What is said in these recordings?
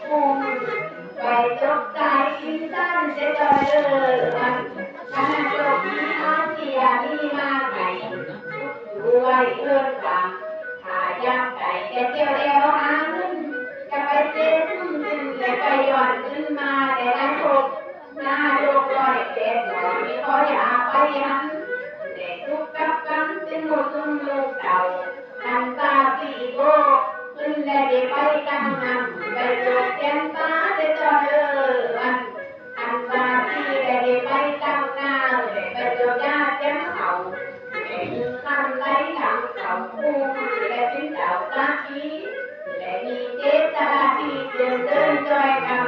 ปูไปจบใจกินสั้นจะเจอมันขณะจบที่อาเซียนี่มาไก่รวยเอื้อนฟังหายากไก่จะเจียวเอวหาเงินจะไปเซ็นขึ้นจะไปย้อนขึ้นมาแต่ละคบหน้าโลกลอยเด็ดหน่อยมีขออยากไปหันเด็กทุกกับกันเป็นหมดตุ้มลูกเต่าอันตาปีโบขึ้นและได้ไปกันนำไปโจกแกนตาจะจอดอันตาปีและได้ไปกันหน้าไปโจกยาแก้มเขาคำไรทำเขาปูและเป็นเต่าตาปีและมีเจตนาที่เดินจอยกัน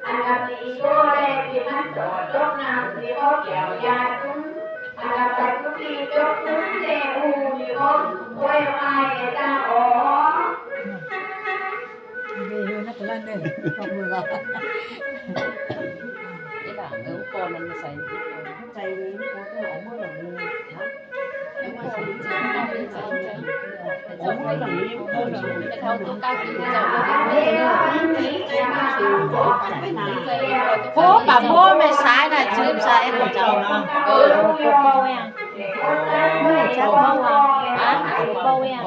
อันดับที่โบและที่มันสอดจกน้ำที่เขาเกี่ยวยาคุ้มอันดับที่ที่จกคุ้มเจ้ามีคนไว้ไว้จ้าอ๋อไม่รู้นักเล่นเนี่ยขอบคุณครับนี่แหละปอนมันมาใส่ใจนี้เขาก็ออกมาแบบนี้นะไม่ว่าใส่ใจแต่เจ้าไม่แบบนี้แต่เขาต้องการกินเจ้าโอ้ป่าโบ้ไม่ใช่น่ะชื่อใช่ของเจ้านะเบาเองไม่ใช่เบาอ่ะเบาเอง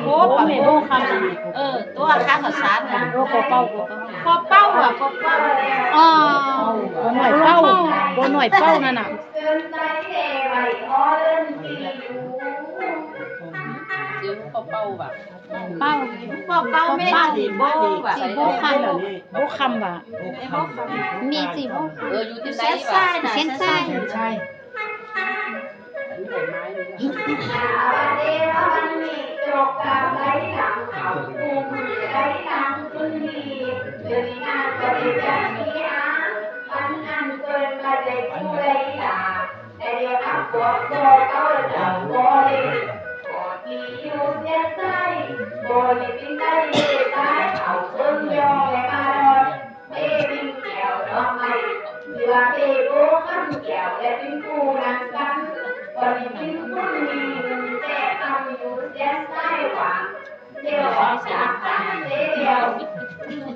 โบ้ป่าโบ้คำตัวข้าขาวสารนะโบเป้าพอเป้าอ่ะพอเป้าอ๋อหน่อยเป้าโบหน่อยเป้านั่นน่ะเดี๋ยวพอเป้าแบบเป้าไม่สีโบ้แบบสีโบคำโบคำแบบมีสีโบอยู่ที่เส้นทรายนะเส้นทรายใช่วันนี้คุณมีแต่ทำอยู่แค่ใต้หวังเดี๋ยวออกจากบ้านเดียว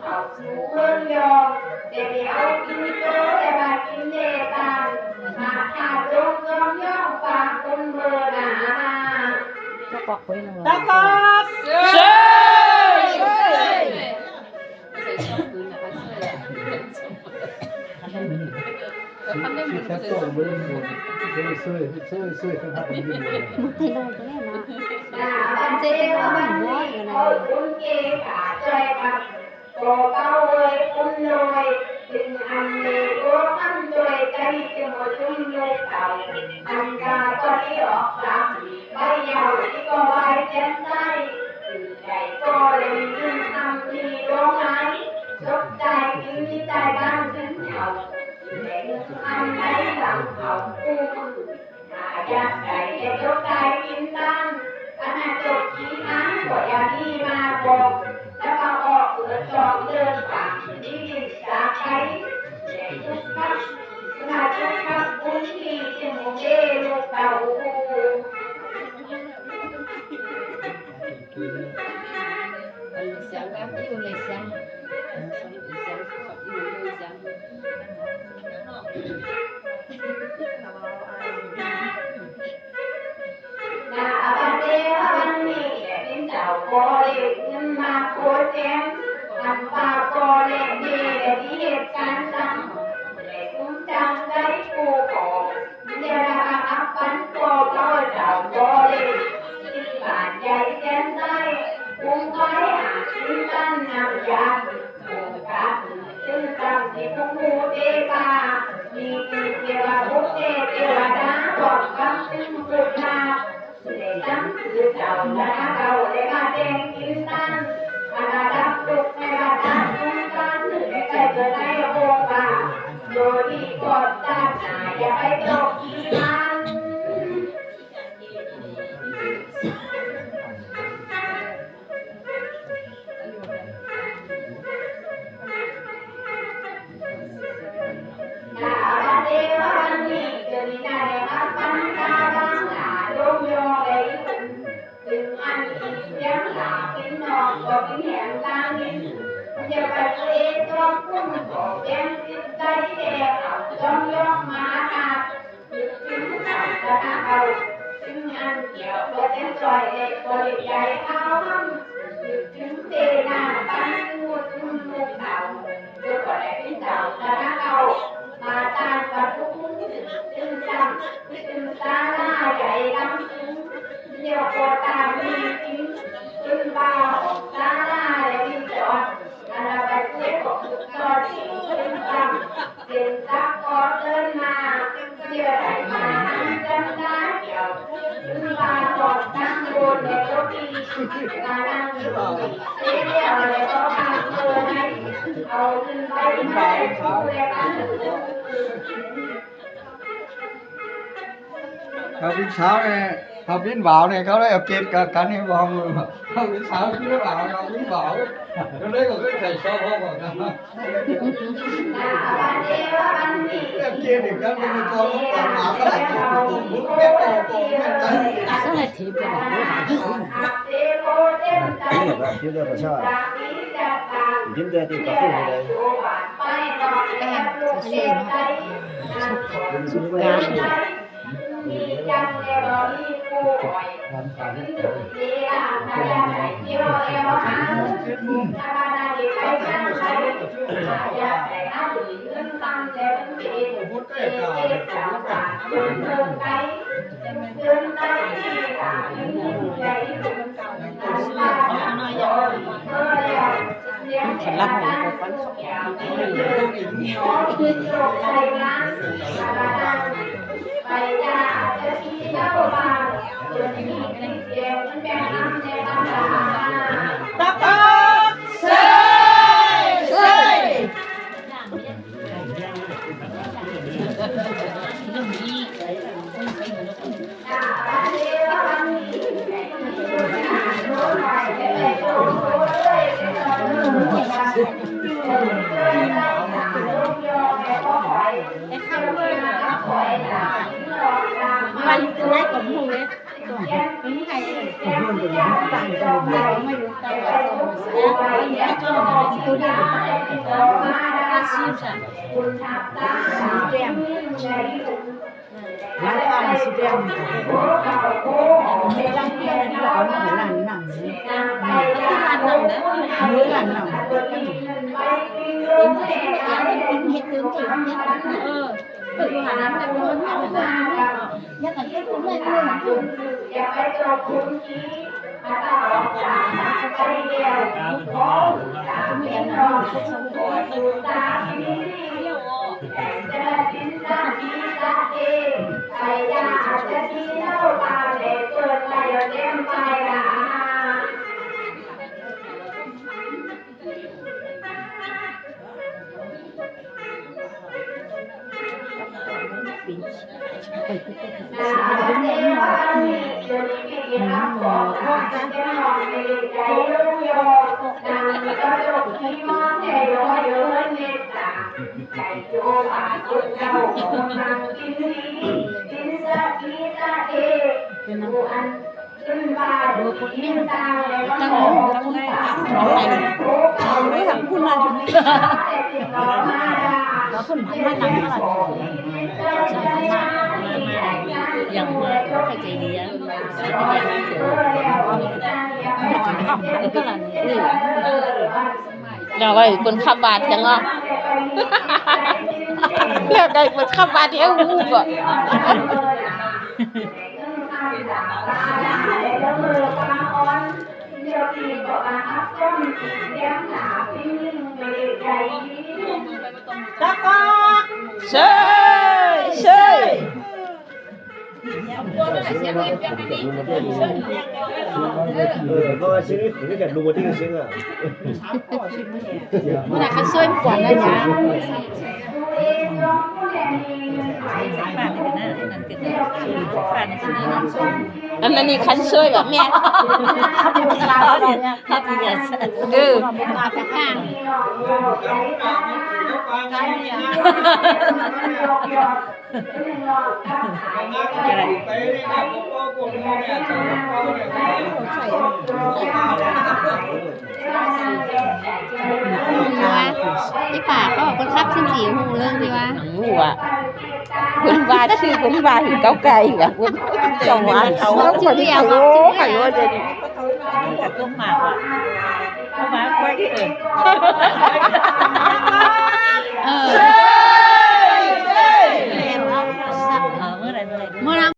เอาสู่เมืองยองเดี๋ยวกินโตแต่มากินเดตานมาขาดลงจอมย่องฝากคนเบอร์หนาก็ปอกไว้ลงตะกอบเซ่ทำได้หมดเลยช่วยข้างๆมันไม่ลงก็ได้นะเจ๊ก็ไม่หัวอยู่นะคุณเก๋ขาใจกับโกเก้าเลยคุณลอยถึงอันนี้ก็ขั้นโดยใจจะหมดจุ่มเลยเต่าอันกาก็ที่ออกจากใบยาวที่ก็ไว้แจ้งใจใจก็เลยยิ่งทำที่ร้องไห้ตกใจกินใจบ้านถึงเห่าอันไหนหลังเขาปูหายากไก่จะจกใจกินตั้งขณะจบที่นั้นก็อย่างที่มาบอกแล้วก็ออกเสือจอมเดินผ่านที่จากไปแต่ทุกครั้งขณะทุกครั้งคุณที่จะโมเดลูกเต่าเสียงแบบอยู่เลยเสียงนาบันเดบันนี้เป็นเจ้าโกเล็กเงินมาโคเจมทำปาโกเล็กดีแต่ที่เหตุการณ์ซ้ำแต่คุ้มจังได้กูของเดี๋ยวราอับปันโกก็เจ้าโกเล็กที่บ้านใหญ่แสนไส้คุ้มก้อยหาชิ้นตั้นนำยาคุ้มกับซึ่งจำที่คุ้มมูเตปามีเทวาพุทธเทวดาบอกกับซึ่งพุทธาเด็กจำคือเจ้าและเก่าได้มาเด้งกินตั้นมาดับตุกในบ้านคุ้มกันหรือได้เกิดในโอปาโดยที่กดจับหาอย่าไปตกที่มัน ก็เป็นแห่งการ อบคุณของแก้มจิตใจแก่เขาจ้องย่องมาอาบถึงเขาจะเอาถึงอันเกี่ยวกับเส้นจอยเด็กบริใหญ่เขาถึงเจนาตั้งงูทุ่มลูกเต่าเจ้าก็ได้เป็นเต่าจะเอามาตามประทุ้งถึงจำถึงตาหน้าใหญ่ดำซึ้งเดี๋ยวปวดตามีจริงถึงบ่าวตาหน้าใหญ่จอดอันนั้นไปเจ็บของจอดถึงจำเจ็บจับกอดเดินมาเดี๋ยวได้มาจำได้เดี๋ยวถึงบ่าวกอดตั้งบนในรถดีมานั่งอยู่เดี๋ยวเลยก็ทำเธอให้เอาขึ้นไปไม่เขาเลยกัน เขาพิ้นเช้าเนี่ยเขาพิ้นบ่าวเนี่ยเขาได้เอาเก็บกันให้บองมือเขาพิ้นเช้าพิ้นบ่าวเขาพิ้นบ่าวก็เลยก็ขึ้นใส่ซอพ่อก่อนนะเอาเก็บอีกกันเป็นกองต่างหากอะไรผมแม่ต่อผมแม่ตั้ง sao lại thịt cái này Kiếm ra sao à? Kiếm ra thì có cái gì đây? Phần lăng này có quán Mà từ nãy cũng không đấy. Đúng hay rồi. Tặng cho mình không hay đúng tặng cho mình sẽ cho mình tôi đi ta siêu sản Lá con xì đen Mấy răng kia là có những làn nằm Cái làn nằm đó Mấy làn nằm Tính hết tướng chỉ không nhất tự của Hà Nam là muốn nhất là cái cũng là luôn mấy thằng kun là có phần mai nắng là dần phải chạy gì á cái là Rồi vậy con khắp bạt chẳng không? Là đây con khắp bạt thì em ngu vậy. Sơi sơi. Vâng, xin ý khởi cái lùa một tí cái xin à. Nó là cái xôi quả này nhá. Anh này khánh xôi bà mẹ. Hấp nhận. Ừ. ที่ปากก็คนขับสิ้นสีหูเรื่องดีว่า หูอ่ะคนว่าชื่อคนว่าถึงเก้าไกลแบบคนจังหวะเขาคนที่เขาใครว่าจะ ก็หมากอ่ะเขามาไว้ที่อื่น